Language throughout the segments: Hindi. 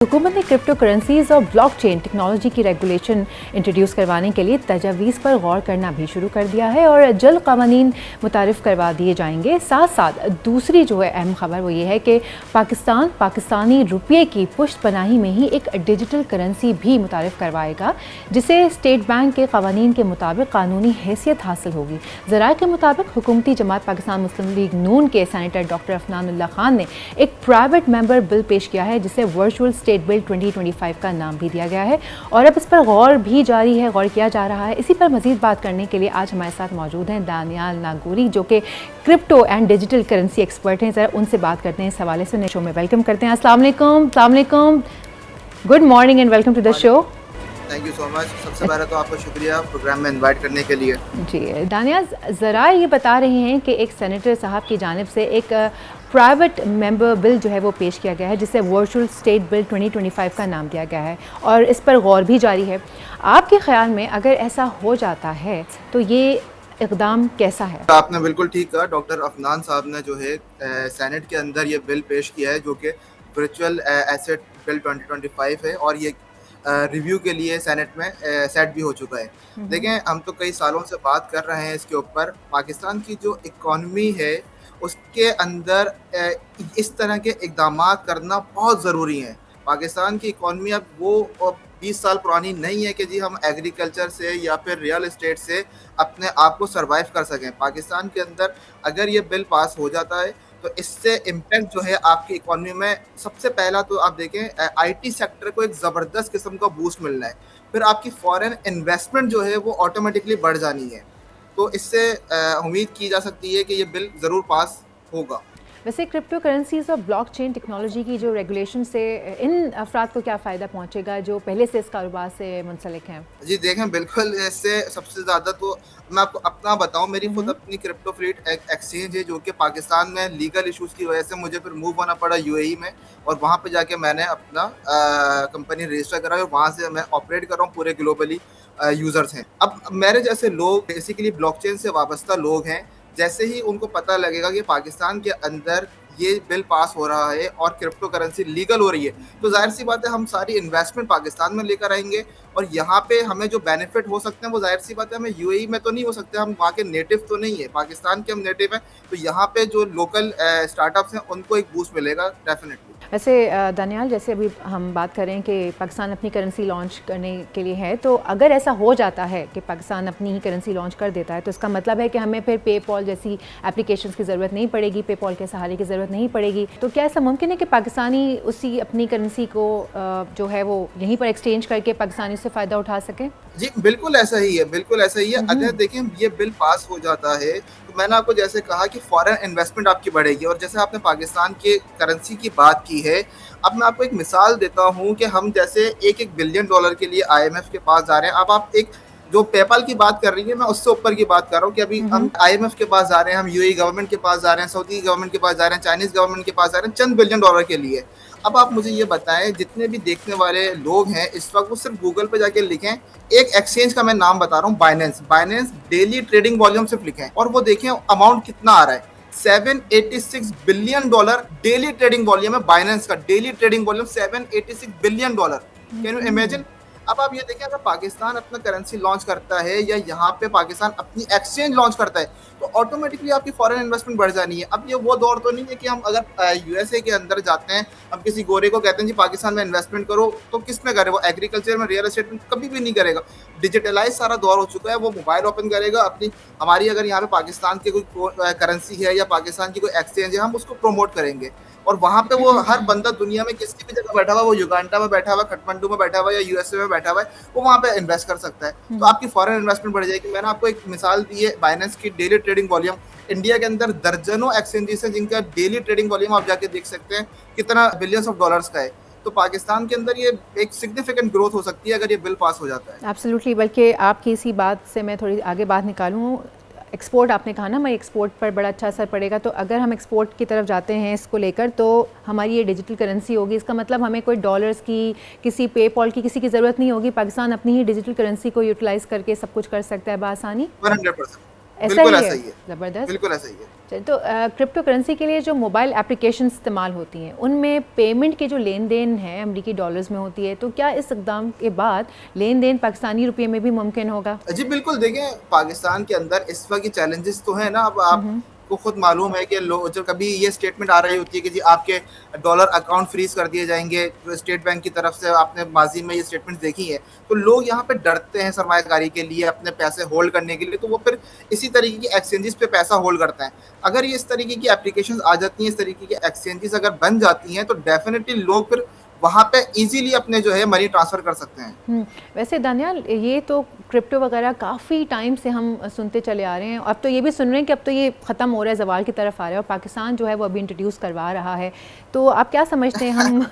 हुकूमत ने क्रिप्टो करेंसीज और ब्लॉकचेन टेक्नोलॉजी की रेगुलेशन इंट्रोड्यूस करवाने के लिए तजावीज़ पर गौर करना भी शुरू कर दिया है और जल्द क़वानीन मुतारिफ़ करवा दिए जाएंगे। साथ साथ दूसरी जो है अहम खबर वो ये है कि पाकिस्तान पाकिस्तानी रुपये की पुश्त पनाही में ही एक डिजिटल करेंसी भी मुतारिफ़ करवाएगा, जिसे स्टेट बैंक के क़वानीन के मुताबिक कानूनी हैसियत हासिल होगी। ज़राए के मुताबिक हुकूमती जमात पाकिस्तान मुस्लिम लीग नून के सेनेटर डॉक्टर अफनानुल्लाह खान ने एक प्राइवेट मेंबर बिल पेश किया है, जिसे वर्चुअल स्टेट बिल 2025 का नाम भी दिया गया है और अब इस पर गौर भी जारी है, गौर किया जा रहा है। इसी पर मजीद बात करने के लिए आज हमारे साथ मौजूद हैं दानियाल नागौरी, जो कि crypto and digital currency expert हैं। ज़रा उनसे बात करते हैं इस हवाले से। शो में वेलकम करते हैं। अस्सलाम वालेकुम, good morning and welcome to the show. Thank you so much. सबसे पहले तो आपका शुक्रिया प्रोग्राम में इनवाइट करने के लिए। जी दानियाल, ज़रा ये बता रहे हैं कि एक सेनेटर साहब की जानिब से एक प्राइवेट मेंबर बिल जो है वो पेश किया गया है, जिसे वर्चुअल स्टेट बिल 2025 का नाम दिया गया है और इस पर गौर भी जारी है। आपके ख्याल में अगर ऐसा हो जाता है तो ये इक़दाम कैसा है? आपने बिल्कुल ठीक कहा। डॉक्टर अफनान साहब ने जो है सेनेट के अंदर ये बिल पेश किया है, जो कि वर्चुअल एसेट बिल 2025 है और ये रिव्यू के लिए सेनेट में सेट भी हो चुका है। देखें, हम तो कई सालों से बात कर रहे हैं इसके ऊपर। पाकिस्तान की जो इकॉनमी है उसके अंदर इस तरह के इक़दाम करना बहुत ज़रूरी है। पाकिस्तान की इकॉनमी अब वो 20 साल पुरानी नहीं है कि जी हम एग्रीकल्चर से या फिर रियल एस्टेट से अपने आप को सर्वाइव कर सकें। पाकिस्तान के अंदर अगर ये बिल पास हो जाता है तो इससे इम्पैक्ट जो है आपकी इकॉनमी में, सबसे पहला तो आप देखें आईटी सेक्टर को एक ज़बरदस्त किस्म का बूस्ट मिलना है। फिर आपकी फॉरेन इन्वेस्टमेंट जो है वो ऑटोमेटिकली बढ़ जानी है। तो इससे उम्मीद की जा सकती है कि ये बिल ज़रूर पास होगा। वैसे क्रिप्टो करेंसीज और ब्लॉकचेन टेक्नोलॉजी की जो रेगुलेशन से इन अफराद को क्या फ़ायदा पहुंचेगा जो पहले से इस कारोबार से मुंसलिक हैं? जी देखें, बिल्कुल इससे सबसे ज़्यादा तो मैं आपको अपना बताऊं, मेरी खुद अपनी क्रिप्टो फ्लीट एक्सचेंज है, जो कि पाकिस्तान में लीगल इश्यूज़ की वजह से मुझे फिर मूव होना पड़ा यूएई में, और वहाँ पे जाके मैंने अपना कंपनी रजिस्टर करा और वहाँ से मैं ऑपरेट कर रहा हूँ। पूरे ग्लोबली यूज़र्स हैं। अब मेरे जैसे लोग बेसिकली ब्लॉकचेन से वाबस्ता लोग हैं। जैसे ही उनको पता लगेगा कि पाकिस्तान के अंदर ये बिल पास हो रहा है और क्रिप्टो करेंसी लीगल हो रही है, तो जाहिर सी बात है हम सारी इन्वेस्टमेंट पाकिस्तान में लेकर आएंगे और यहाँ पे हमें जो बेनिफिट हो सकते हैं वो जाहिर सी बात है हमें यूएई में तो नहीं हो सकते। हम वहाँ के नेटिव तो नहीं है, पाकिस्तान के हम नेटिव हैं, तो यहाँ पे जो लोकल स्टार्टअप्स हैं उनको एक बूस्ट मिलेगा डेफिनेटली। वैसे दानियाल, जैसे अभी हम बात करें कि पाकिस्तान अपनी करेंसी लॉन्च करने के लिए है, तो अगर ऐसा हो जाता है कि पाकिस्तान अपनी ही करेंसी लॉन्च कर देता है तो इसका मतलब है कि हमें फिर पेपॉल जैसी एप्लीकेशंस की ज़रूरत नहीं पड़ेगी, पेपॉल के सहारे की ज़रूरत नहीं पड़ेगी। तो क्या ऐसा मुमकिन है कि पाकिस्तानी उसी अपनी करेंसी को जो है वो यहीं पर एक्सचेंज करके पाकिस्तानी से फ़ायदा उठा सकें? जी बिल्कुल ऐसा ही है, बिल्कुल ऐसा ही है। अगर देखें ये बिल पास हो जाता है तो मैंने आपको जैसे कहा कि फॉरेन इन्वेस्टमेंट आपकी बढ़ेगी, और जैसे आपने पाकिस्तान के करेंसी की बात की है, अब मैं आपको एक मिसाल देता हूँ कि हम जैसे $1 बिलियन के लिए आईएमएफ के पास जा रहे हैं। अब आप एक जो पेपाल की बात कर रही है, मैं उससे ऊपर की बात कर रहा हूँ कि अभी हम आईएमएफ के पास जा रहे हैं, हम यूएई गवर्नमेंट के पास जा रहे हैं, सऊदी गवर्नमेंट के पास जा रहे हैं, चाइनीज गवर्नमेंट के पास जा रहे हैं चंद बिलियन डॉलर के लिए। अब आप मुझे ये बताएं, जितने भी देखने वाले लोग हैं इस वक्त, वो सिर्फ गूगल पे जाके लिखें, एक एक्सचेंज का मैं नाम बता रहा हूँ, बाइनेंस डेली ट्रेडिंग वॉल्यूम सिर्फ लिखें और वो देखें अमाउंट कितना आ रहा है। $786 बिलियन डेली ट्रेडिंग वॉल्यूम है बाइनेंस का। Daily trading volume $786 billion. Can you imagine? अब आप ये देखें, अगर पाकिस्तान अपना करेंसी लॉन्च करता है या यहाँ पे पाकिस्तान अपनी एक्सचेंज लॉन्च करता है तो ऑटोमेटिकली आपकी फॉरेन इन्वेस्टमेंट बढ़ जानी है। अब ये वो दौर तो नहीं है कि हम अगर यूएसए के अंदर जाते हैं, हम किसी गोरे को कहते हैं जी पाकिस्तान में इन्वेस्टमेंट करो, तो किस में करे? वो एग्रीकल्चर में, रियल एस्टेट में कभी भी नहीं करेगा। डिजिटलाइज सारा दौर हो चुका है। वो मोबाइल ओपन करेगा अपनी, हमारी अगर यहाँ पे पाकिस्तान की कोई करेंसी है या पाकिस्तान की कोई एक्सचेंज है, हम उसको प्रमोट करेंगे और वहाँ पे वो हर बंदा दुनिया में किसी भी जगह बैठा हुआ, वो युगांडा में बैठा हुआ, खटमंडू में बैठा हुआ या यूएसए में बैठा हुआ है, वो वहाँ पे इन्वेस्ट कर सकता है। तो आपकी फॉरेन इन्वेस्टमेंट बढ़ जाएगी। मैंने आपको एक मिसाल दी है बाइनेंस की। डेली ट्रेडिंग वॉल्यूम इंडिया के अंदर दर्जनों एक्सचेंजेस हैं जिनका डेली ट्रेडिंग वॉल्यूम आप जाके देख सकते हैं कितना बिलियंस ऑफ डॉलर्स का है। तो पाकिस्तान के अंदर ये एक सिग्निफिकेंट ग्रोथ हो सकती है अगर ये बिल पास हो जाता है। एब्सोल्युटली। बल्कि आपकी इसी बात से मैं थोड़ी आगे बात निकालूँ, एक्सपोर्ट आपने कहा ना, मैं एक्सपोर्ट पर बड़ा अच्छा असर पड़ेगा। तो अगर हम एक्सपोर्ट की तरफ जाते हैं इसको लेकर, तो हमारी ये डिजिटल करेंसी होगी, इसका मतलब हमें कोई डॉलर्स की, किसी पेपॉल की, किसी की ज़रूरत नहीं होगी। पाकिस्तान अपनी ही डिजिटल करेंसी को यूटिलाइज़ करके सब कुछ कर सकता है बआसानी। 100%। ऐसा बिल्कुल ही ऐसा है। ही है। ज़बरदस्त। बिल्कुल ऐसा ही है। तो क्रिप्टो करेंसी के लिए जो मोबाइल एप्लीकेशन इस्तेमाल होती हैं उनमें पेमेंट के जो लेन देन है अमरीकी डॉलर्स में होती है, तो क्या इस इकदाम के बाद लेन देन पाकिस्तानी रुपये में भी मुमकिन होगा? जी बिल्कुल, देखें पाकिस्तान के अंदर इस वक़्त की चैलेंजेस तो हैं ना, अब आपको खुद मालूम है कि लो जो कभी ये स्टेटमेंट आ रही होती है कि जी आपके डॉलर अकाउंट फ्रीज़ कर दिए जाएँगे, जो स्टेट बैंक की तरफ से आपने माज़ी में ये स्टेटमेंट्स देखी हैं। तो लोग यहाँ पे डरते हैं सरमायाकारी के लिए, अपने पैसे होल्ड करने के लिए, तो वो फिर इसी तरीके की एक्सचेंजेस पे पैसा होल्ड करते हैं। अगर ये इस तरीके की एप्लीकेशंस आ जाती हैं, इस तरीके की एक्सचेंजेस अगर बन जाती हैं, तो डेफ़िनिटली लोग फिर वहाँ पे ईज़िली अपने जो है मनी ट्रांसफ़र कर सकते हैं। वैसे दानियाल, ये तो क्रिप्टो वगैरह काफ़ी टाइम से हम सुनते चले आ रहे हैं, अब तो ये भी सुन रहे हैं कि अब तो ये ख़त्म हो रहा है, ज़वाल की तरफ आ रहा है और पाकिस्तान जो है वो अभी इंट्रोड्यूस करवा रहा है। तो आप क्या समझते हैं, हम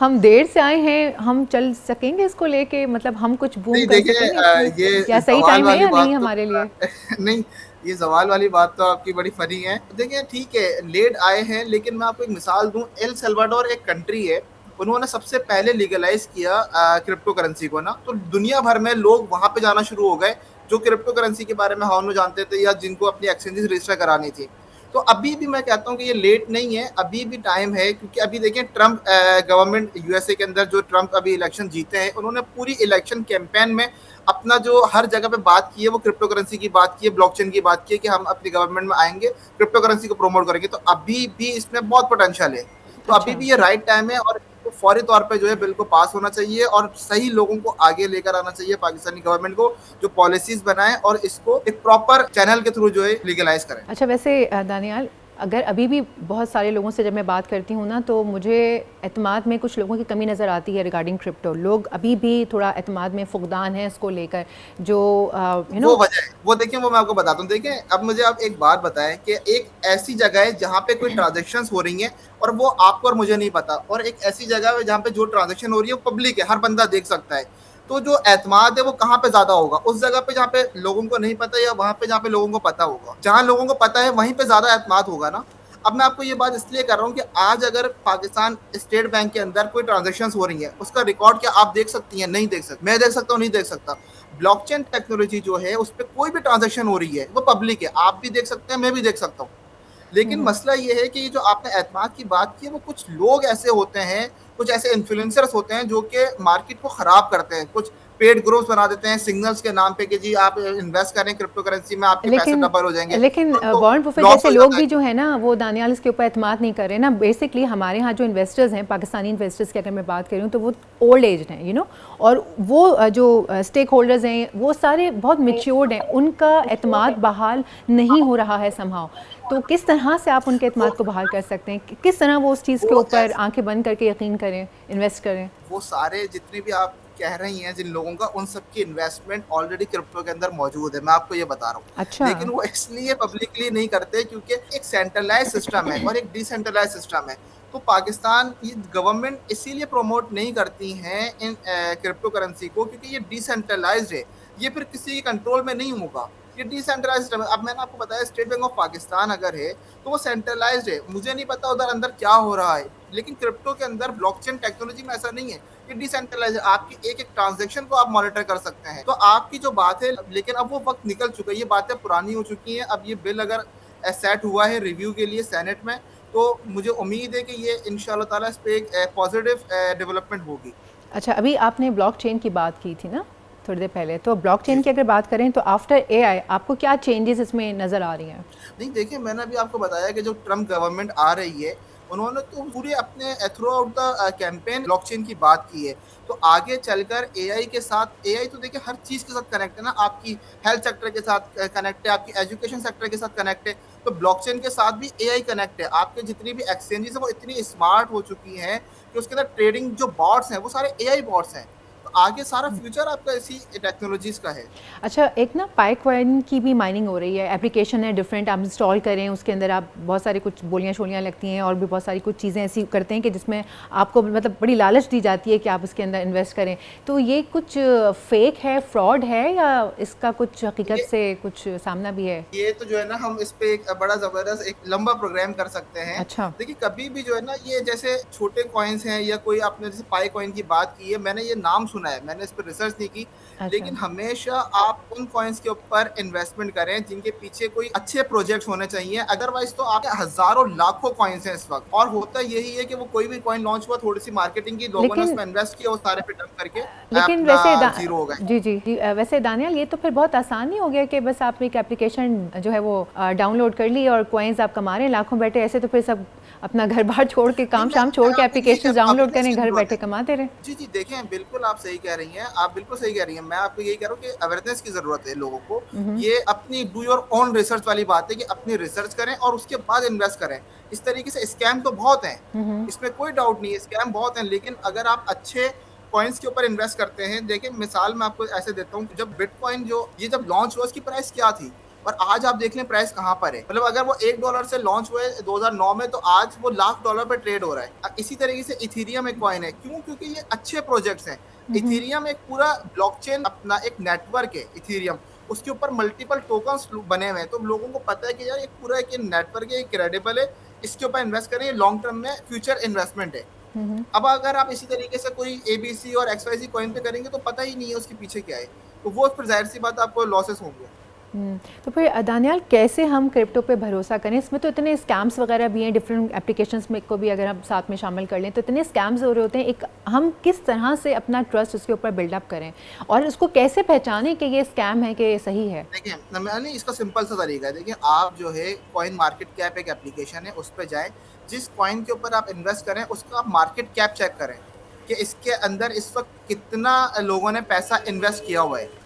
हम देर से आए हैं, हम चल सकेंगे इसको लेके, मतलब हम कुछ बूम नहीं कर देखिए, सकेंगे इसमें? ये क्या सही ज़वाल टाइम है वाली या नहीं बात तो हमारे लिए? नहीं, ये ज़वाल वाली बात तो आपकी बड़ी फ़नी है। देखिए ठीक है, लेट आए हैं, लेकिन मैं आपको एक मिसाल दूँ, एल सल्वाडोर एक कंट्री है, उन्होंने सबसे पहले लीगलाइज़ किया क्रिप्टो करेंसी को ना, तो दुनिया भर में लोग वहाँ पे जाना शुरू हो गए, जो क्रिप्टो करेंसी के बारे में हाँ ना जानते थे या जिनको अपनी एक्सचेंजेस रजिस्टर करानी थी। तो अभी भी मैं कहता हूँ कि ये लेट नहीं है, अभी भी टाइम है, क्योंकि अभी देखिए ट्रम्प गवर्नमेंट यूएसए के अंदर जो ट्रम्प अभी इलेक्शन जीते हैं, उन्होंने पूरी इलेक्शन कैंपेन में अपना जो हर जगह पे बात की है, वो क्रिप्टो करेंसी की बात की है, ब्लॉकचेन की बात की है कि हम अपनी गवर्नमेंट में आएंगे, क्रिप्टो करेंसी को प्रमोट करेंगे। तो अभी भी इसमें बहुत पोटेंशियल है, तो अभी अच्छा। भी ये राइट टाइम है और इसको फौरी तौर पे जो है बिल को पास होना चाहिए और सही लोगों को आगे लेकर आना चाहिए, पाकिस्तानी गवर्नमेंट को जो पॉलिसीज बनाए और इसको एक प्रॉपर चैनल के थ्रू जो है लीगलाइज करें। अच्छा, वैसे दानियाल, अगर अभी भी बहुत सारे लोगों से जब मैं बात करती हूँ ना, तो मुझे एतमाद में कुछ लोगों की कमी नज़र आती है रिगार्डिंग क्रिप्टो। लोग अभी भी थोड़ा एतमाद में फुकदान है इसको लेकर, जो यू वो नो। वजह है, वो देखिए, वो मैं आपको बताता हूँ। देखिए, अब मुझे आप एक बात बताएं कि एक ऐसी जगह है जहाँ पे कोई ट्रांजेक्शन्स हो रही हैं और वो आपको और मुझे नहीं पता, और एक ऐसी जगह है जहाँ पे जो ट्रांजेक्शन हो रही है वो पब्लिक है, हर बंदा देख सकता है। तो जो एतमाद है वो कहाँ पे ज्यादा होगा, उस जगह पे जहाँ पे लोगों को नहीं पता या वहां पे जहाँ पे लोगों को पता होगा? जहाँ लोगों को पता है वहीं पे ज्यादा एतमाद होगा ना। अब मैं आपको ये बात इसलिए कर रहा हूँ कि आज अगर पाकिस्तान स्टेट बैंक के अंदर कोई ट्रांजेक्शन हो रही है, उसका रिकॉर्ड क्या आप देख सकती हैं? नहीं देख सकते, मैं देख सकता हूँ, नहीं देख सकता। ब्लॉकचेन टेक्नोलॉजी जो है उस पर कोई भी ट्रांजेक्शन हो रही है वो पब्लिक है, आप भी देख सकते हैं, मैं भी देख सकता हूँ। लेकिन मसला ये है कि ये जो आपने एतमाद की बात की है, वो कुछ लोग ऐसे होते हैं, कुछ ऐसे इन्फ्लुएंसर्स होते हैं जो कि मार्केट को खराब करते हैं, कुछ पेड ग्रुप्स बना देते हैं सिग्नल्स के नाम पे कि जी आप इन्वेस्ट करें क्रिप्टो करेंसी में, आपके पैसे लेकिन डबल हो जाएंगे, लेकिन तो उनको वॉरेन बुफेट लॉस जैसे हो लोग जाता है। भी जो है ना, वो दानियाल इसके ऊपर एतमाद नहीं कर रहे ना। बेसिकली हमारे यहाँ जो इन्वेस्टर्स हैं, पाकिस्तानी इन्वेस्टर्स की अगर मैं बात करूँ तो वो ओल्ड एज हैं, और वो जो स्टेक होल्डर्स हैं वो सारे बहुत मेच्योर्ड हैं, उनका एतमाद बहाल नहीं हो रहा है समहाउ। तो किस तरह से आप उनके वो एतमाद को बहाल कर सकते हैं? किस तरह वो उस चीज़ के वो ऊपर आंखें बंद करके यकीन करें, इन्वेस्ट करें? वो सारे जितने भी आप कह रही हैं जिन लोगों का, उन सबकी इन्वेस्टमेंट ऑलरेडी क्रिप्टो के अंदर मौजूद है, मैं आपको ये बता रहा हूँ। अच्छा। लेकिन वो इसलिए पब्लिकली नहीं करते क्योंकि एक सेंट्रलाइज सिस्टम है और एक डिसेंट्रलाइज सिस्टम है। तो पाकिस्तान की गवर्नमेंट इसीलिए प्रमोट नहीं करती हैं इन क्रिप्टो करेंसी को, क्योंकि ये डिसेंट्रलाइज्ड है, ये फिर किसी के कंट्रोल में नहीं होगा, ये डिसेंट्रलाइज्ड सिस्टम है। अब मैंने आपको बताया स्टेट बैंक ऑफ पाकिस्तान अगर है तो वो सेंट्रलाइज्ड है, मुझे नहीं पता उधर अंदर क्या हो रहा है। लेकिन क्रिप्टो के अंदर ब्लॉकचेन टेक्नोलॉजी में ऐसा नहीं है, ये डिसेंट्रलाइज है, आपकी एक एक ट्रांजेक्शन को आप मॉनिटर कर सकते हैं। तो आपकी जो बात है, लेकिन अब वो वक्त निकल चुका है, ये बातें पुरानी हो चुकी हैं। अब ये बिल अगर सेट हुआ है रिव्यू के लिए सेनेट में, तो मुझे उम्मीद है कि ये इंशाल्लाह ताला इस पे एक पॉजिटिव डेवलपमेंट होगी। अच्छा, अभी आपने ब्लॉकचेन की बात की थी ना थोड़ी देर पहले, तो ब्लॉकचेन की अगर बात करें तो आफ्टर एआई आपको क्या चेंजेस इसमें नज़र आ रही हैं? नहीं देखिए, मैंने अभी आपको बताया कि जो ट्रम्प गवर्नमेंट आ रही है, उन्होंने तो पूरे अपने through out the campaign blockchain की बात की है। तो आगे चलकर एआई के साथ, एआई तो देखिए हर चीज़ के साथ कनेक्ट है ना, आपकी हेल्थ सेक्टर के साथ कनेक्ट है, आपकी एजुकेशन सेक्टर के साथ कनेक्ट है, तो ब्लॉकचेन के साथ भी एआई कनेक्ट है। आपके जितनी भी एक्सचेंजेस है वो इतनी स्मार्ट हो चुकी हैं कि उसके अंदर ट्रेडिंग जो बॉट्स हैं वो सारे एआई बॉट्स हैं। तो आगे सारा फ्यूचर आपका इसी टेक्नोलॉजीज का है। अच्छा, एक ना पाइकवाइन की भी माइनिंग हो रही है, एप्लीकेशन है डिफरेंट, आप इंस्टॉल करें, उसके अंदर आप बहुत सारी कुछ बोलियाँ शोलियाँ लगती हैं और भी बहुत सारी कुछ चीज़ें ऐसी करते हैं कि जिसमें आपको मतलब बड़ी लालच दी जाती है कि आप उसके अंदर इन्वेस्ट करें। तो ये कुछ फेक है, फ्रॉड है, या इसका कुछ हकीकत से कुछ सामना भी है? ये तो जो है ना, हम इस पे एक बड़ा जबरदस्त एक लंबा प्रोग्राम कर सकते हैं। अच्छा। देखिए कभी भी जो है ना, ये जैसे छोटे कॉइन्स हैं या कोई आपने जैसे पाई कॉइन की बात की है, मैंने ये नाम सुना है, मैंने इस पर रिसर्च नहीं की। अच्छा। लेकिन हमेशा आप उन कॉइन्स के ऊपर इन्वेस्टमेंट करें जिनके पीछे कोई अच्छे प्रोजेक्ट्स होने चाहिए, अदरवाइज तो आपके हजारों लाखों कॉइन्स हैं इस वक्त, और होता यही है कि वो कोई भी कॉइन लॉन्च हुआ, थोड़ी सी मार्केटिंग की, लोगों ने लेकिन उसमें इन्वेस्ट किया, वो सारे पे डंप करके लेकिन अपना वैसे जीरो हो गए। जी जी जी, वैसे दानियाल ये तो फिर बहुत आसान ही हो गया कि बस आप एक एप्लीकेशन जो है वो डाउनलोड कर ली और कॉइन्स आप कमा रहे हैं लाखों बैठे। ऐसे तो फिर सब अपना घर बार छोड़ के, नहीं, काम शाम छोड़ मैं के आपको यही एप्लीकेशन कह रहा हूँ, डाउनलोड अवेयरनेस करें, की घर जरूरत बैठे है। कमाते रहे। जी, जी, देखें बिल्कुल आप सही कह रही हैं, आप बिल्कुल सही कह रही हैं। मैं आपको यही कह रहा हूँ कि अवेयरनेस की ज़रूरत है लोगों को। ये अपनी डू योर ओन रिसर्च वाली बात है कि अपनी रिसर्च करें और उसके बाद इन्वेस्ट करें। इस तरीके से स्कैम तो बहुत हैं, इसमें कोई डाउट नहीं है, स्कैम बहुत हैं, लेकिन अगर आप अच्छे कॉइन्स के ऊपर इन्वेस्ट करते हैं, देखिए मिसाल मैं आपको ऐसे देता हूँ, जब बिटकॉइन ये जब लॉन्च हुआ, उसकी प्राइस क्या थी? और आज आप देख लें प्राइस कहाँ पर है। मतलब अगर वो $1 से लॉन्च हुए 2009 में, तो आज वो लाख डॉलर पे ट्रेड हो रहा है। इसी तरीके से इथीरियम एक कॉइन है, क्यों? क्योंकि ये अच्छे प्रोजेक्ट्स हैं। इथीरियम एक पूरा ब्लॉकचेन, अपना एक नेटवर्क है इथीरियम, उसके ऊपर मल्टीपल टोकन्स बने हुए हैं, तो लोगों को पता है कि यार एक पूरा एक नेटवर्क है, क्रेडिबल है, इसके ऊपर इन्वेस्ट करें, लॉन्ग टर्म में फ्यूचर इन्वेस्टमेंट है। अब अगर आप इसी तरीके से कोई एबीसी और एक्सवाईजी कॉइन पे करेंगे, तो पता ही नहीं है उसके पीछे क्या है, तो वो फिर जाहिर सी बात आपको लॉसेस होंगे। तो फिर दानियाल कैसे हम क्रिप्टो पे भरोसा करें? इसमें तो इतने स्कैम्स वगैरह भी हैं, डिफरेंट एप्लीकेशंस में को भी अगर हम साथ में शामिल कर लें तो इतने स्कैम्स हो रहे होते हैं। एक हम किस तरह से अपना ट्रस्ट उसके ऊपर बिल्डअप करें और उसको कैसे पहचानें कि ये स्कैम है कि सही है? देखिए, मैंने इसका सिंपल सा तरीका है। देखिए, आप जो है कॉइन मार्केट कैप एक एप्लीकेशन है, उस पे जाएँ, जिस कॉइन के ऊपर आप इन्वेस्ट करें, उसका आप मार्केट कैप चेक करें कि इसके अंदर इस वक़्त कितना लोगों ने पैसा इन्वेस्ट किया हुआ है।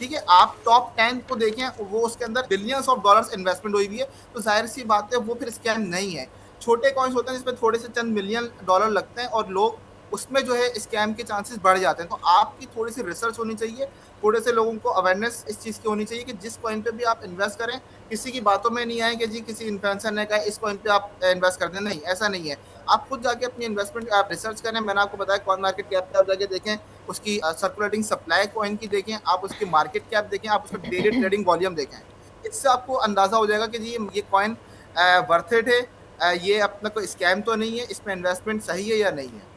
ठीक है? आप टॉप 10 को देखें, वो उसके अंदर बिलियंस ऑफ डॉलर्स इन्वेस्टमेंट हुई हुई है, तो ज़ाहिर-सी बात है वो फिर स्कैम नहीं है। छोटे कॉइन्स होते हैं जिसमें थोड़े से चंद मिलियन डॉलर लगते हैं और लोग उसमें जो है स्कैम के चांसेस बढ़ जाते हैं। तो आपकी थोड़ी-सी रिसर्च होनी चाहिए, थोड़े से लोगों को अवेयरनेस इस चीज़ की होनी चाहिए कि जिस कॉइन पे भी आप इन्वेस्ट करें, किसी की बातों में नहीं आए कि जी किसी इन्फ्लुएंसर ने कहा इस कॉइन पे आप इन्वेस्ट कर दें, नहीं, ऐसा नहीं है। आप खुद जाके अपनी इन्वेस्टमेंट आप रिसर्च करें, मैंने आपको बताया कॉइन मार्केट कैप पे आप जाके देखें, उसकी सर्कुलेटिंग सप्लाई कॉइन की देखें, आप उसकी मार्केट कैप देखें, आप उसका डेली ट्रेडिंग वॉल्यूम देखें। इससे आपको अंदाज़ा हो जाएगा कि जी ये कॉइन वर्थ इट है, ये अपना कोई स्कैम तो नहीं है, इसमें इन्वेस्टमेंट सही है या नहीं है।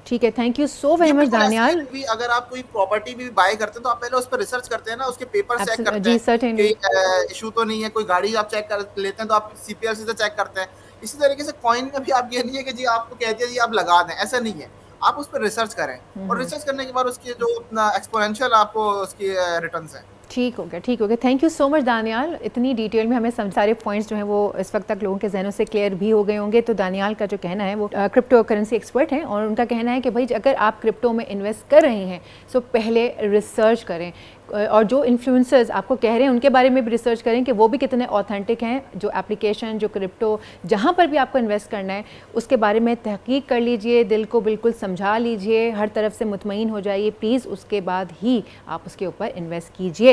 ठीक है, थैंक यू सो ये वेरी मच बिल्कुल ऐसा ही है, दानियाल। कभी अगर आप कोई प्रॉपर्टी भी बाय करते हैं, तो आप पहले उस पर रिसर्च करते हैं ना, उसके पेपर्स चेक करते जी हैं सर्टेनली। कि इश्यू तो नहीं है, कोई गाड़ी आप चेक कर लेते हैं तो आप सीपीएलसी से चेक करते हैं। इसी तरीके से कॉइन में भी आप ये नहीं है कि जी आपको कह दिया जी आप लगा दें, ऐसा नहीं है। आप उस पर रिसर्च करें और रिसर्च करने के बाद उसकी जो अपना एक्सपोनेंशियल आपको उसकी रिटर्न्स हैं। ठीक हो गया, ठीक हो गया। Thank you so much Daniyal, इतनी डिटेल में हमें सारे पॉइंट्स जो हैं वो इस वक्त तक लोगों के जहनों से क्लियर भी हो गए होंगे। तो दानियाल का जो कहना है वो क्रिप्टो करेंसी एक्सपर्ट हैं और उनका कहना है कि भाई अगर आप क्रिप्टो में इन्वेस्ट कर रहे हैं तो पहले रिसर्च करें और जो इन्फ्लुएंसर्स आपको कह रहे हैं उनके बारे में भी रिसर्च करें कि वो भी कितने ऑथेंटिक हैं। जो एप्लीकेशन, जो क्रिप्टो, जहाँ पर भी आपको इन्वेस्ट करना है उसके बारे में तहकीक कर लीजिए, दिल को बिल्कुल समझा लीजिए, हर तरफ से मुतमईन हो जाइए प्लीज़, उसके बाद ही आप उसके ऊपर इन्वेस्ट कीजिए।